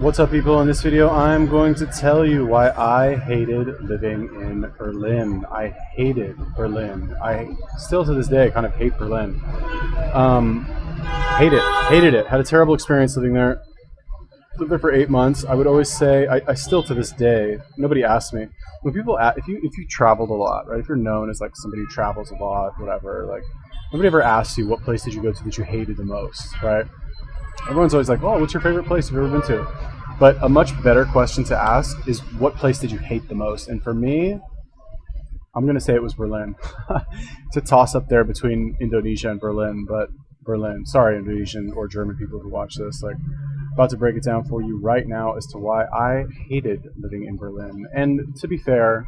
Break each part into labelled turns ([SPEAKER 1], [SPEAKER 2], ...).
[SPEAKER 1] What's up, people? In this video, I'm going to tell you why I hated living in Berlin. I hated Berlin. I still to this day kind of hate Berlin. Hated it. Had a terrible experience living there. Lived there for 8 months. I would always say, I still to this day, nobody asks me. When people ask, if you traveled a lot, right? If you're known as like somebody who travels a lot, whatever, like nobody ever asks you what place did you go to that you hated the most, right? Everyone's always like, oh, what's your favorite place you've ever been to? But a much better question to ask is, what place did you hate the most? And for me, I'm going to say it was Berlin. It's a toss-up there between Indonesia and Berlin, but Berlin. Sorry, Indonesian or German people who watch this. Like, about to break it down for you right now as to why I hated living in Berlin. And to be fair,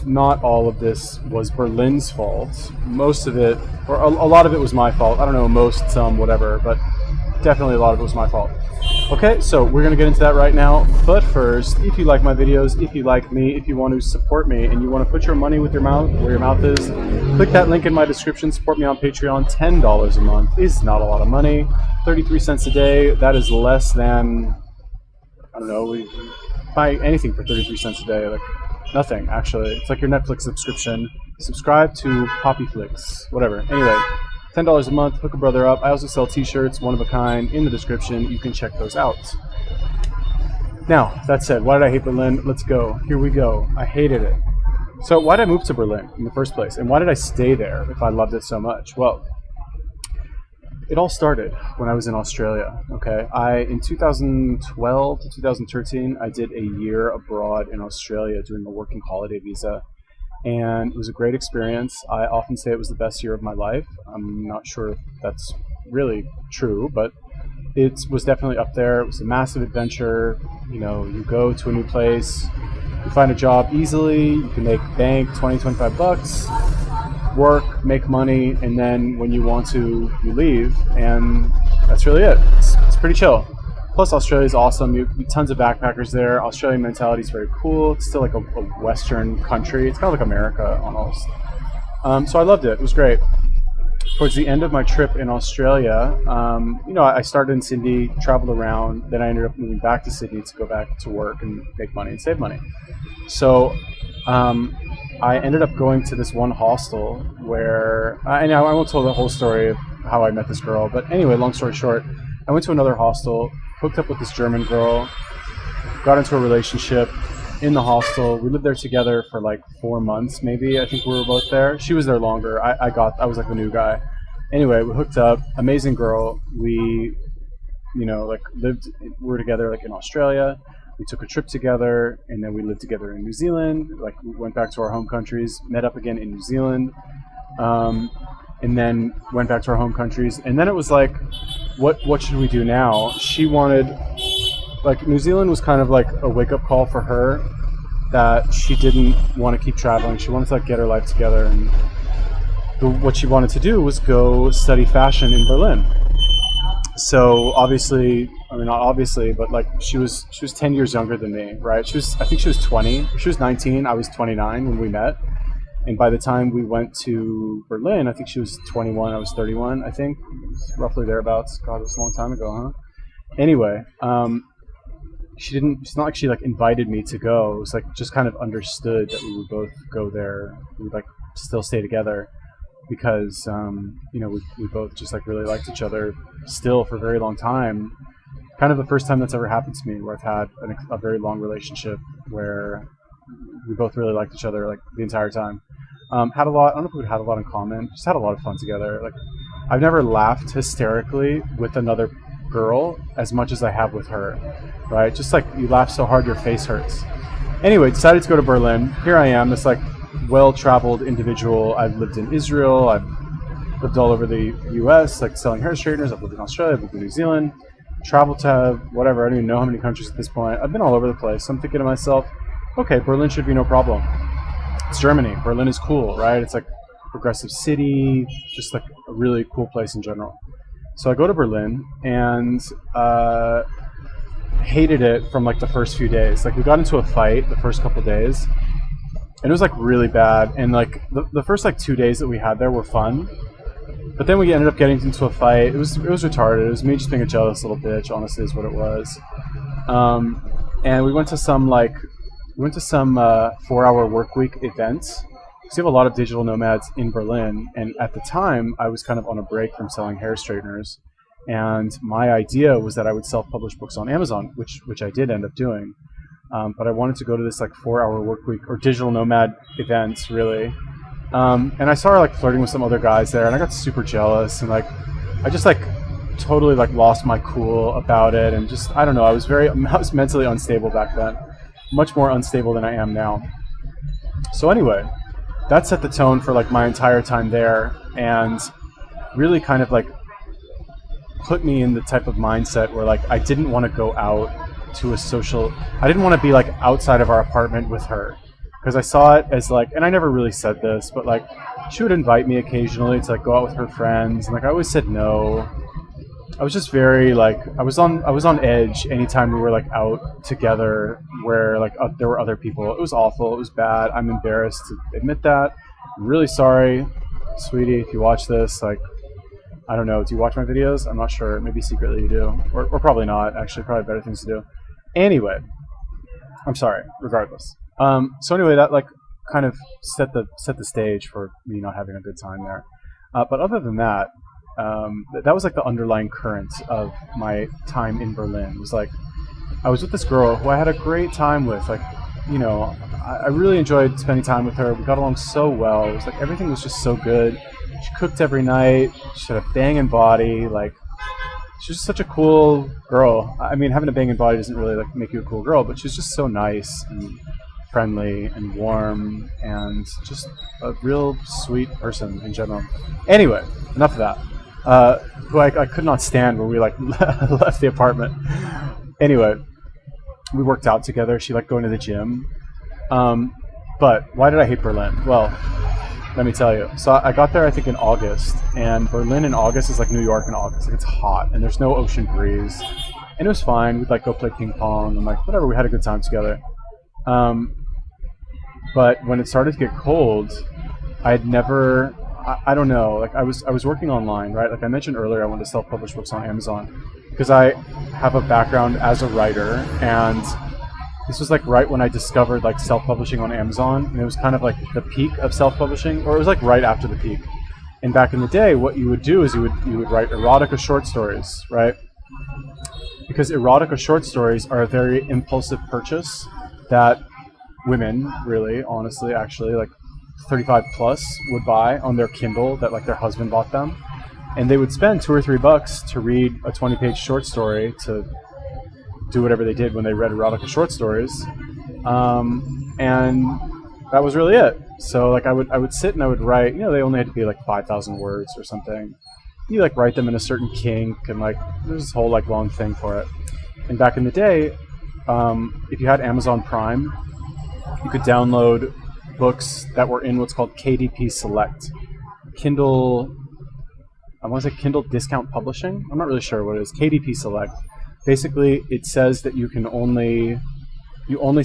[SPEAKER 1] not all of this was Berlin's fault. Most of it, or a lot of it was my fault. I don't know, most, some, whatever, but definitely a lot of it was my fault. Okay, so we're going to get into that right now. But first, if you like my videos, if you like me, if you want to support me, and you want to put your money with your mouth, where your mouth is, click that link in my description. Support me on Patreon. $10 a month is not a lot of money. 33 cents a day, that is less than, I don't know, we buy anything for 33 cents a day. Like, nothing, actually. It's like your Netflix subscription. Subscribe to Poppyflix, whatever. Anyway, $10 a month, hook a brother up. I also sell t-shirts, one of a kind, in the description. You can check those out. Now, that said, why did I hate Berlin? Let's go. Here we go. I hated it. So why did I move to Berlin in the first place? And why did I stay there if I loved it so much? Well, it all started when I was in Australia, okay? In 2012 to 2013, I did a year abroad in Australia doing a working holiday visa. And it was a great experience. I often say it was the best year of my life. I'm not sure if that's really true, but it was definitely up there. It was a massive adventure. You know, you go to a new place, you find a job easily, you can make bank, 20, 25 bucks, work, make money, and then when you want to, you leave, and that's really it. It's pretty chill. Plus, Australia is awesome. You tons of backpackers there. Australian mentality is very cool. It's still like a Western country. It's kind of like America almost. So I loved it. It was great. Towards the end of my trip in Australia, you know, I started in Sydney, traveled around. Then I ended up moving back to Sydney to go back to work and make money and save money. So I ended up going to this one hostel where, I won't tell the whole story of how I met this girl, but anyway, long story short, I went to another hostel, hooked up with this German girl, got into a relationship in the hostel. We lived there together for like 4 months, maybe. I think we were both there. She was there longer. I was like the new guy. Anyway, we hooked up. Amazing girl. We, you know, like we were together like in Australia. We took a trip together, and then we lived together in New Zealand. Like, we went back to our home countries, met up again in New Zealand. And then went back to our home countries. And then it was like, what should we do now? She wanted, like, New Zealand was kind of like a wake-up call for her that she didn't want to keep traveling. She wanted to like get her life together, and what she wanted to do was go study fashion in Berlin. So obviously, I mean, not obviously, but like she was 10 years younger than me, right? I think she was 20. She was 19. I was 29 when we met. And by the time we went to Berlin, I think she was 21, I was 31, I think. Roughly thereabouts. God, it was a long time ago, huh? Anyway, it's not like she like invited me to go. It was like just kind of understood that we would both go there. We would like still stay together because, you know, we both just like really liked each other still for a very long time. Kind of the first time that's ever happened to me where I've had a very long relationship where we both really liked each other like the entire time. Had a lot, I don't know if we had a lot in common, just had a lot of fun together. Like, I've never laughed hysterically with another girl as much as I have with her, right? Just like you laugh so hard your face hurts. Anyway, decided to go to Berlin. Here I am, this like well-traveled individual. I've lived in Israel, I've lived all over the US, like selling hair straighteners. I've lived in Australia, I've lived in New Zealand, traveled to whatever, I don't even know how many countries at this point. I've been all over the place. So I'm thinking to myself, okay, Berlin should be no problem. It's Germany. Berlin is cool, right? It's like a progressive city, just like a really cool place in general. So I go to Berlin and hated it from like the first few days. Like, we got into a fight the first couple days, and it was like really bad. And like the first like 2 days that we had there were fun, But then we ended up getting into a fight. It was retarded. It was me just being a jealous little bitch, honestly, is what it was. And we went to some 4-hour work week events. So you have a lot of digital nomads in Berlin, and at the time I was kind of on a break from selling hair straighteners, and my idea was that I would self-publish books on Amazon, which I did end up doing. But I wanted to go to this 4-hour work week or digital nomad events, really. And I saw her flirting with some other guys there, and I got super jealous, and I just totally lost my cool about it, and just I don't know. I was mentally unstable back then, much more unstable than I am now. So anyway, that set the tone for my entire time there, and really kind of put me in the type of mindset where I didn't want to go out to a social. I didn't want to be outside of our apartment with her, because I saw it as and I never really said this, but she would invite me occasionally to go out with her friends, and I always said no. I was just very I was on edge anytime we were out together where there were other people. It was awful. It was bad. I'm embarrassed to admit that. I'm really sorry, sweetie, if you watch this. I don't know. Do you watch my videos? I'm not sure. Maybe secretly you do, or probably not. Actually, probably better things to do. Anyway, I'm sorry. Regardless. So anyway, that kind of set the stage for me not having a good time there. But other than that. That was the underlying current of my time in Berlin. It was I was with this girl who I had a great time with. I really enjoyed spending time with her. We got along so well. It was everything was just so good. She cooked every night. She had a banging body. She was just such a cool girl. I mean, having a banging body doesn't really make you a cool girl, but she was just so nice and friendly and warm and just a real sweet person in general. Anyway, enough of that. Who I could not stand when we left the apartment. Anyway, we worked out together. She liked going to the gym. But why did I hate Berlin? Well, let me tell you. So I got there I think in August, and Berlin in August is like New York in August. It's hot and there's no ocean breeze. And it was fine. We'd go play ping pong and whatever. We had a good time together. But when it started to get cold, I'd never. I don't know. I was working online, right? I mentioned earlier, I wanted to self-publish books on Amazon because I have a background as a writer, and this was right when I discovered self-publishing on Amazon, and it was kind of the peak of self-publishing, or it was right after the peak. And back in the day, what you would do is you would write erotica short stories, right? Because erotica short stories are a very impulsive purchase that women, really, honestly, actually, 35 plus would buy on their Kindle that their husband bought them, and they would spend $2 or $3 to read a 20-page short story to do whatever they did when they read erotica short stories, and that was really it. So I would sit and I would write. They only had to be 5,000 words or something. You write them in a certain kink, and there's this whole long thing for it. And back in the day, if you had Amazon Prime, you could download books that were in what's called KDP Select. Kindle, I want to say Kindle Discount Publishing? I'm not really sure what it is. KDP Select. Basically, it says that you only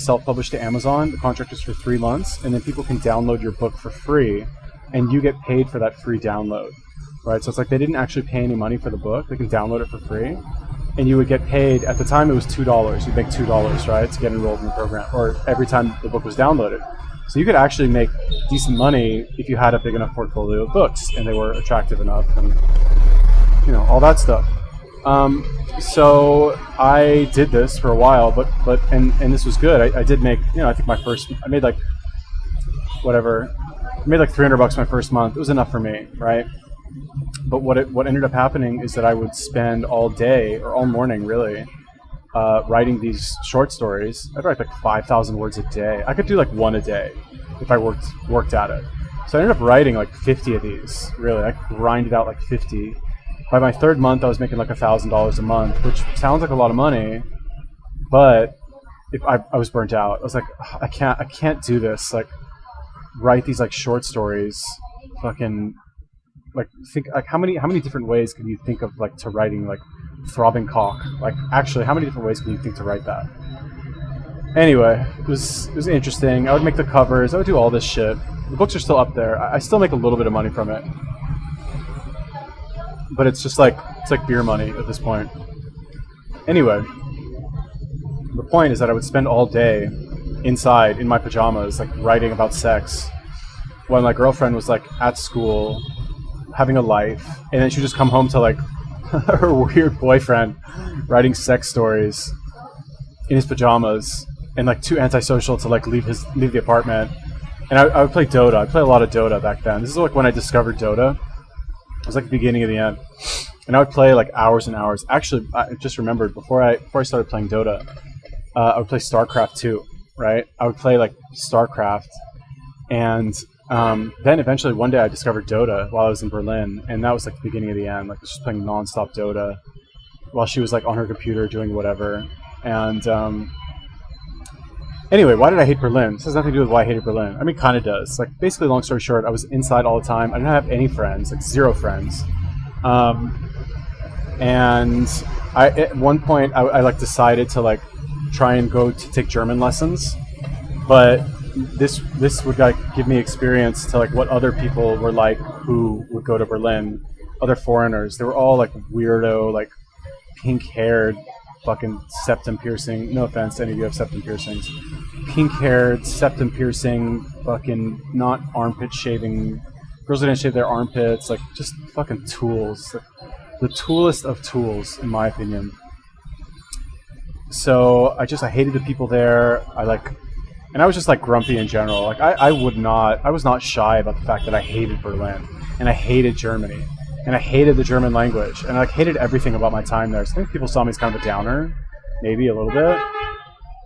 [SPEAKER 1] self-publish to Amazon. The contract is for 3 months, and then people can download your book for free, and you get paid for that free download. Right? So it's they didn't actually pay any money for the book. They can download it for free, and you would get paid. At the time, it was $2. You'd make $2, right, to get enrolled in the program, or every time the book was downloaded. So you could actually make decent money if you had a big enough portfolio of books and they were attractive enough, and all that stuff. So I did this for a while, but this was good. I did make I think I made whatever. I made $300 my first month. It was enough for me, right? But what ended up happening is that I would spend all day or all morning really writing these short stories. I'd write 5,000 words a day. I could do one a day if I worked at it. So I ended up writing 50 of these. Really, I grinded out 50. By my third month, I was making $1,000 a month, which sounds like a lot of money, but if I was burnt out. I was I can't do this. Write these short stories. Fucking think how many different ways can you think of to writing throbbing cock? Actually, how many different ways can you think to write that? Anyway, it was interesting. I would make the covers. I would do all this shit. The books are still up there. I still make a little bit of money from it. but it's just it's like beer money at this point. Anyway, the point is that I would spend all day inside in my pajamas, like writing about sex, while my girlfriend was like at school, having a life, and then she'd just come home to like her weird boyfriend writing sex stories in his pajamas, and like too antisocial to like leave the apartment. And I would play Dota. I played a lot of Dota back then. This is like when I discovered Dota. It was like the beginning of the end. And I would play like hours and hours. Actually, I just remembered before I started playing Dota, I would play StarCraft 2, right? I would play like StarCraft, and then eventually one day I discovered Dota while I was in Berlin, and that was like the beginning of the end. Like I was just playing nonstop Dota while she was like on her computer doing whatever. And anyway, why did I hate Berlin? This has nothing to do with why I hated Berlin. I mean, kind of does. Like basically, long story short, I was inside all the time. I didn't have any friends, like zero friends. And at one point I like decided to like try and go to take German lessons, but this would like give me experience to like what other people were like who would go to Berlin, other foreigners. They were all like weirdo, like pink-haired, fucking septum piercing. No offense to any of you who have septum piercings. Pink-haired, septum piercing, fucking not armpit shaving. Girls that didn't shave their armpits, like just fucking tools. The toolest of tools, in my opinion. So I hated the people there. And I was just like grumpy in general. Like I was not shy about the fact that I hated Berlin, and I hated Germany, and I hated the German language, and I like hated everything about my time there. So I think people saw me as kind of a downer, maybe a little bit.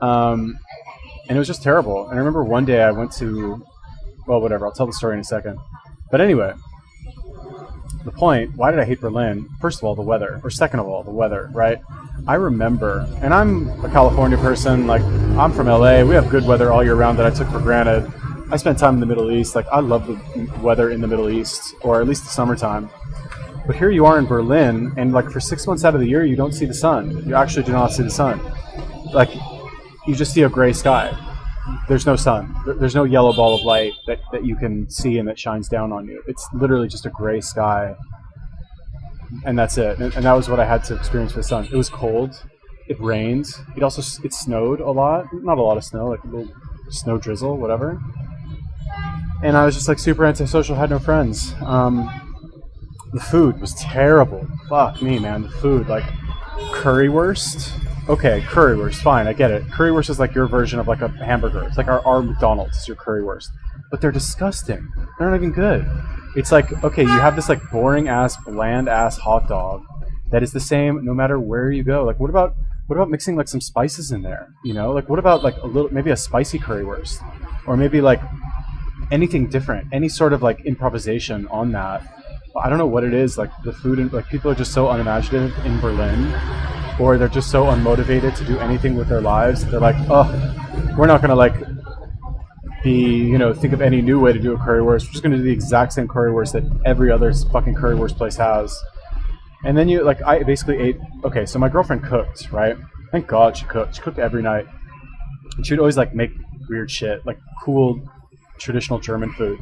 [SPEAKER 1] And it was just terrible. And I remember one day I went to, well, whatever. I'll tell the story in a second. But anyway, the point, why did I hate Berlin? First of all, the weather. Or second of all, the weather, right? I remember, and I'm a California person, like, I'm from LA, we have good weather all year round that I took for granted. I spent time in the Middle East, like, I love the weather in the Middle East, or at least the summertime. But here you are in Berlin, and like for 6 months out of the year, you don't see the sun. You actually do not see the sun. Like, you just see a gray sky. There's no sun. There's no yellow ball of light that you can see and that shines down on you. It's literally just a gray sky. And that's it. And that was what I had to experience with the sun. It was cold. It rained. It snowed a lot. Not a lot of snow, like a little snow drizzle, whatever. And I was just like super antisocial, had no friends. The food was terrible. Fuck me, man. The food, like currywurst. Okay, currywurst, fine, I get it. Currywurst is like your version of like a hamburger. It's like our McDonald's is your currywurst. But they're disgusting. They're not even good. It's like, okay, you have this like boring ass, bland ass hot dog that is the same no matter where you go. Like what about mixing like some spices in there? You know? Like what about like maybe a spicy currywurst? Or maybe like anything different, any sort of like improvisation on that. I don't know what it is, like the food and like people are just so unimaginative in Berlin, or they're just so unmotivated to do anything with their lives. They're like, oh, we're not gonna like think of any new way to do a currywurst. We're just gonna do the exact same currywurst that every other fucking currywurst place has. And then I basically ate. Okay, so my girlfriend cooked, right? Thank God she cooked. She cooked every night. And she would always like make weird shit, like cool traditional German food.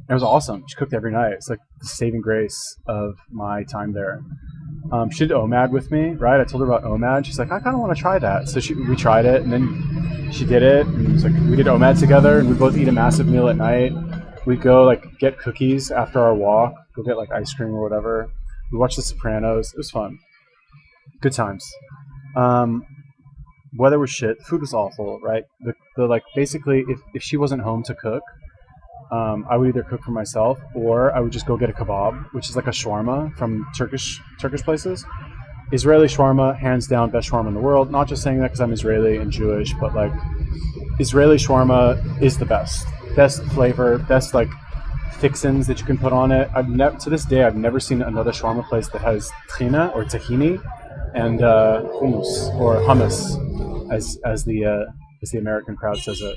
[SPEAKER 1] It was awesome. She cooked every night. It's like the saving grace of my time there. She did OMAD with me, right? I told her about OMAD. She's like, I kind of want to try that. So we tried it, and then she did it. And it was like we did OMAD together, and we both eat a massive meal at night. We'd go like get cookies after our walk, go get like ice cream or whatever. We watched The Sopranos. It was fun. Good times. Weather was shit. Food was awful, right? The like basically, if she wasn't home to cook, I would either cook for myself or I would just go get a kebab, which is like a shawarma from Turkish places. Israeli shawarma, hands down, best shawarma in the world. Not just saying that because I'm Israeli and Jewish, but like Israeli shawarma is the best flavor, best like fixins that you can put on it. To this day, I've never seen another shawarma place that has tahina or tahini and hummus or hummus, as the American crowd says it.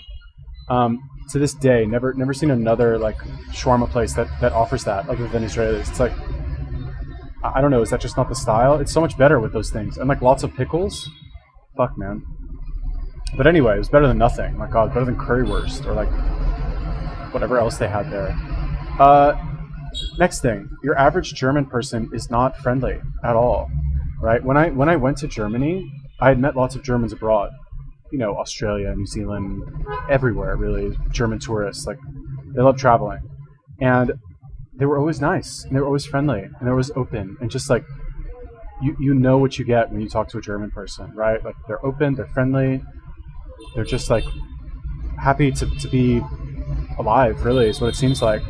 [SPEAKER 1] To this day, never seen another like shawarma place that offers that other than Israelis. It's like, I don't know, is that just not the style? It's so much better with those things. And like lots of pickles. Fuck, man. But anyway, it was better than nothing. My God, better than currywurst or like whatever else they had there. Next thing, your average German person is not friendly at all, right? When I went to Germany, I had met lots of Germans abroad, Australia, New Zealand, everywhere really. German tourists, like they love traveling, and they were always nice, and they were always friendly, and they were always open, and just like you know what you get when you talk to a German person, right? Like they're open, they're friendly, they're just like happy to be alive, really, is what it seems like.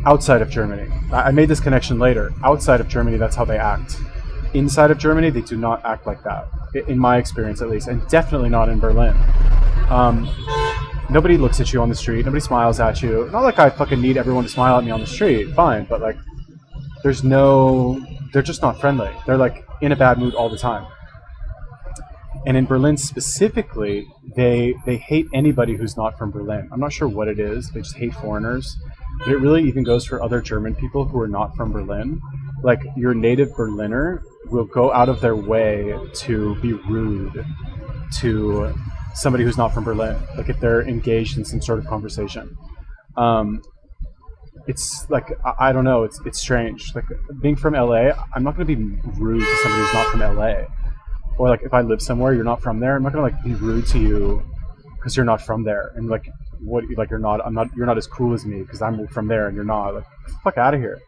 [SPEAKER 1] Outside of Germany, I made this connection later. Outside of Germany, that's how they act. Inside of Germany, they do not act like that, in my experience at least, and definitely not in Berlin. Nobody looks at you on the street, nobody smiles at you. Not like I fucking need everyone to smile at me on the street, fine, but like, they're just not friendly. They're like in a bad mood all the time. And in Berlin specifically, they hate anybody who's not from Berlin. I'm not sure what it is, they just hate foreigners. But it really even goes for other German people who are not from Berlin. Like, your native Berliner will go out of their way to be rude to somebody who's not from Berlin, like if they're engaged in some sort of conversation. It's like, I don't know, it's strange. Like, being from LA, I'm not going to be rude to somebody who's not from LA. Or like, if I live somewhere, you're not from there, I'm not going to like be rude to you because you're not from there. And like, like you're not as cool as me because I'm from there and you're not. Like, get the fuck out of here.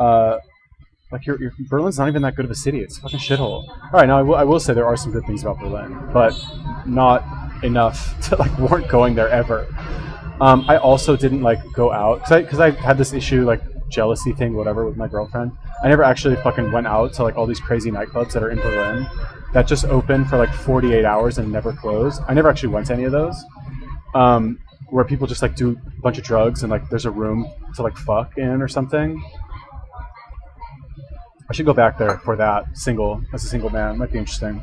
[SPEAKER 1] Like, Berlin's not even that good of a city. It's a fucking shithole. All right, now I will say there are some good things about Berlin, but not enough to like warrant going there ever. I also didn't like go out because I had this issue, like jealousy thing, whatever, with my girlfriend. I never actually fucking went out to like all these crazy nightclubs that are in Berlin that just open for like 48 hours and never close. I never actually went to any of those. Where people just like do a bunch of drugs and like there's a room to like fuck in or something. I should go back there for that as a single man. Might be interesting.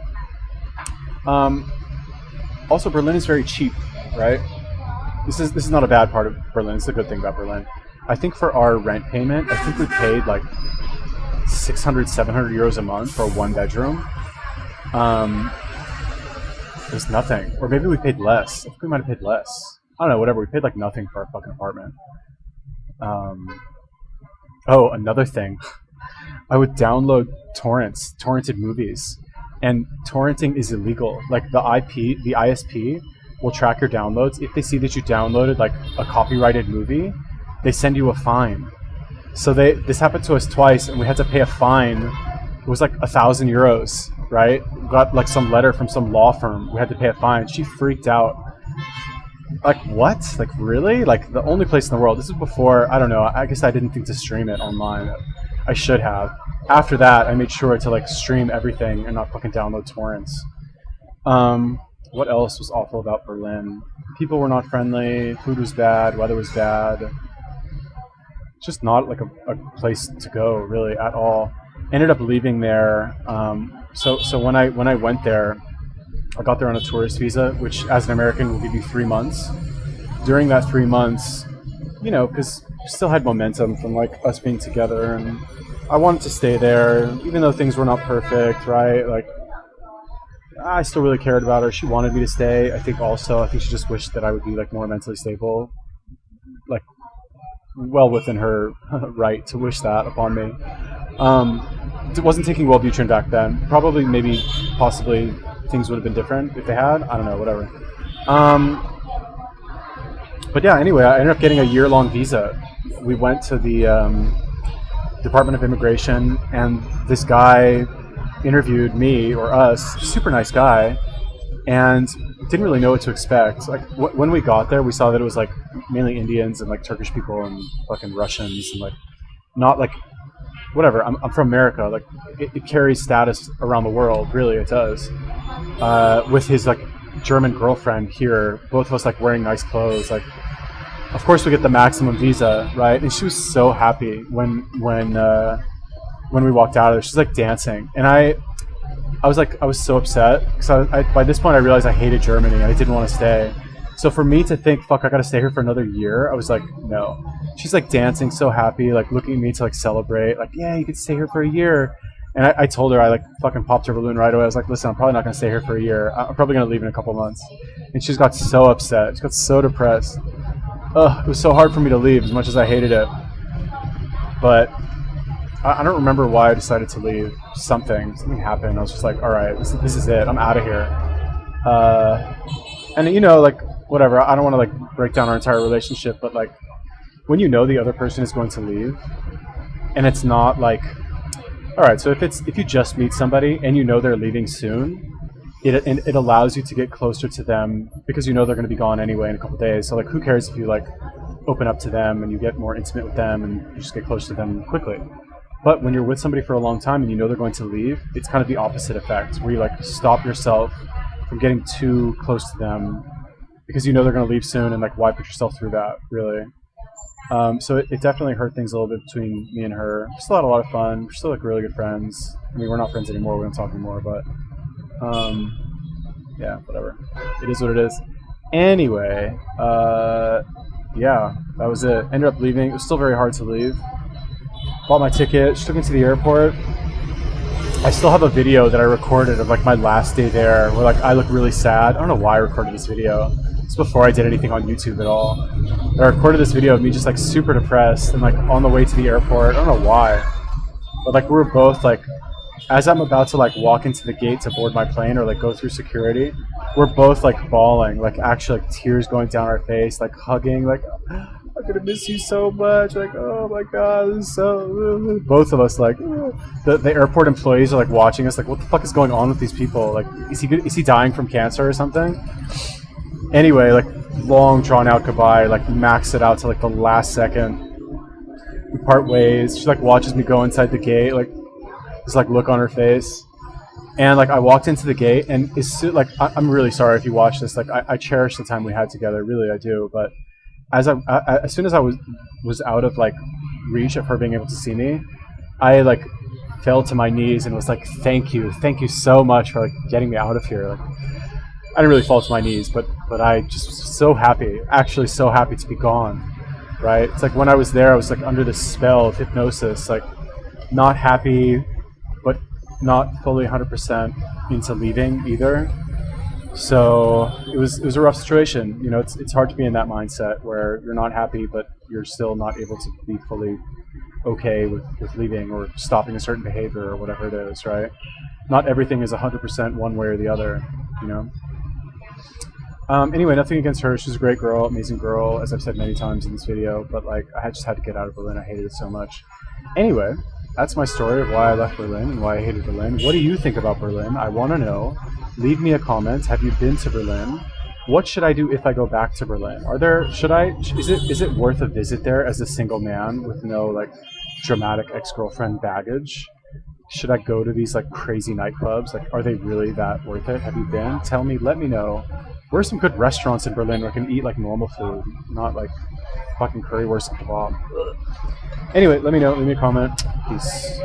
[SPEAKER 1] Also, Berlin is very cheap, right? This is not a bad part of Berlin. It's a good thing about Berlin. I think for our rent payment, I think we paid like 600, 700 euros a month for a one bedroom. It was nothing. Or maybe we paid less. I think we might have paid less. I don't know, whatever. We paid like nothing for our fucking apartment. Oh, another thing. I would download torrented movies. And torrenting is illegal. Like the ISP will track your downloads. If they see that you downloaded like a copyrighted movie, they send you a fine. So this happened to us twice and we had to pay a fine. It was like 1,000 euros, right? We got like some letter from some law firm. We had to pay a fine. She freaked out. Like, what? Like, really? Like, the only place in the world. This is before, I don't know, I guess I didn't think to stream it online. I should have. After that, I made sure to, like, stream everything and not fucking download torrents. What else was awful about Berlin? People were not friendly, food was bad, weather was bad. It's just not, like, a place to go, really, at all. Ended up leaving there. So when I went there, I got there on a tourist visa, which as an American will give you 3 months. During that 3 months, because we still had momentum from like us being together, and I wanted to stay there, even though things were not perfect, right? Like, I still really cared about her. She wanted me to stay. I think she just wished that I would be like more mentally stable, like well within her right to wish that upon me. It wasn't taking Wellbutrin back then. Probably, maybe, possibly, things would have been different if they had. I don't know, whatever. But yeah, anyway, I ended up getting a year-long visa. We went to the Department of Immigration, and this guy interviewed me, or us, super nice guy, and didn't really know what to expect. Like, when we got there, we saw that it was like mainly Indians and like Turkish people and fucking Russians, and like not like whatever. I'm from America. Like, it carries status around the world. Really, it does. With his like German girlfriend here, both of us like wearing nice clothes. Like, of course we get the maximum visa, right? And she was so happy when we walked out of there. She's like dancing, and I was so upset because by this point I realized I hated Germany. I didn't want to stay. So for me to think, fuck, I gotta stay here for another year, I was like, no. She's like dancing, so happy, like looking at me to like celebrate, like, yeah, you can stay here for a year. And I told her, I like fucking popped her balloon right away. I was like, listen, I'm probably not gonna stay here for a year. I'm probably gonna leave in a couple months. And she just got so upset. She got so depressed. Ugh, it was so hard for me to leave as much as I hated it. But I don't remember why I decided to leave. Something happened. I was just like, all right, this is it. I'm out of here. And you know, like whatever. I don't want to like break down our entire relationship, but like when you know the other person is going to leave, and it's not like, all right. So if you just meet somebody and you know they're leaving soon, it allows you to get closer to them because you know they're going to be gone anyway in a couple of days. So like, who cares if you like open up to them and you get more intimate with them and you just get close to them quickly. But when you're with somebody for a long time and you know they're going to leave, it's kind of the opposite effect, where you like stop yourself from getting too close to them because you know they're going to leave soon, and like why put yourself through that, really? So it definitely hurt things a little bit between me and her. We still had a lot of fun. We're still like really good friends. I mean, we're not friends anymore. We don't talk anymore, but yeah, whatever. It is what it is. Anyway, yeah, that was it. Ended up leaving. It was still very hard to leave. Bought my ticket. She took me to the airport. I still have a video that I recorded of like my last day there, where like I look really sad. I don't know why I recorded this video. It's before I did anything on YouTube at all. I recorded this video of me just like super depressed and like on the way to the airport. I don't know why, but like we were both like, as I'm about to like walk into the gate to board my plane or like go through security, we're both like bawling, like actually like tears going down our face, like hugging, like I'm gonna miss you so much, like oh my god, this is so. Both of us like the airport employees are like watching us, like what the fuck is going on with these people? Like is he dying from cancer or something? Anyway, like long drawn out goodbye, like maxed it out to like the last second. We part ways. She like watches me go inside the gate, like this like look on her face, and like I walked into the gate, and like I'm really sorry if you watch this. Like I cherish the time we had together, really I do. But as soon as I was out of like reach of her being able to see me, I like fell to my knees and was like, thank you so much for like getting me out of here. Like I didn't really fall to my knees, but I just was so happy, actually so happy to be gone. Right? It's like when I was there, I was like under this spell of hypnosis, like not happy, but not fully 100% into leaving either. So it was a rough situation. You know, it's hard to be in that mindset where you're not happy, but you're still not able to be fully okay with leaving or stopping a certain behavior or whatever it is, right? Not everything is 100% one way or the other, you know? Anyway, nothing against her. She's a great girl, amazing girl, as I've said many times in this video, but like I just had to get out of Berlin. I hated it so much. Anyway, that's my story of why I left Berlin and why I hated Berlin. What do you think about Berlin? I want to know. Leave me a comment. Have you been to Berlin? What should I do if I go back to Berlin? Is it worth a visit there as a single man with no like dramatic ex-girlfriend baggage? Should I go to these like crazy nightclubs? Like, are they really that worth it? Have you been? Tell me, let me know. Where are some good restaurants in Berlin where I can eat like normal food, not like fucking currywurst and kebab? Anyway, let me know. Leave me a comment. Peace.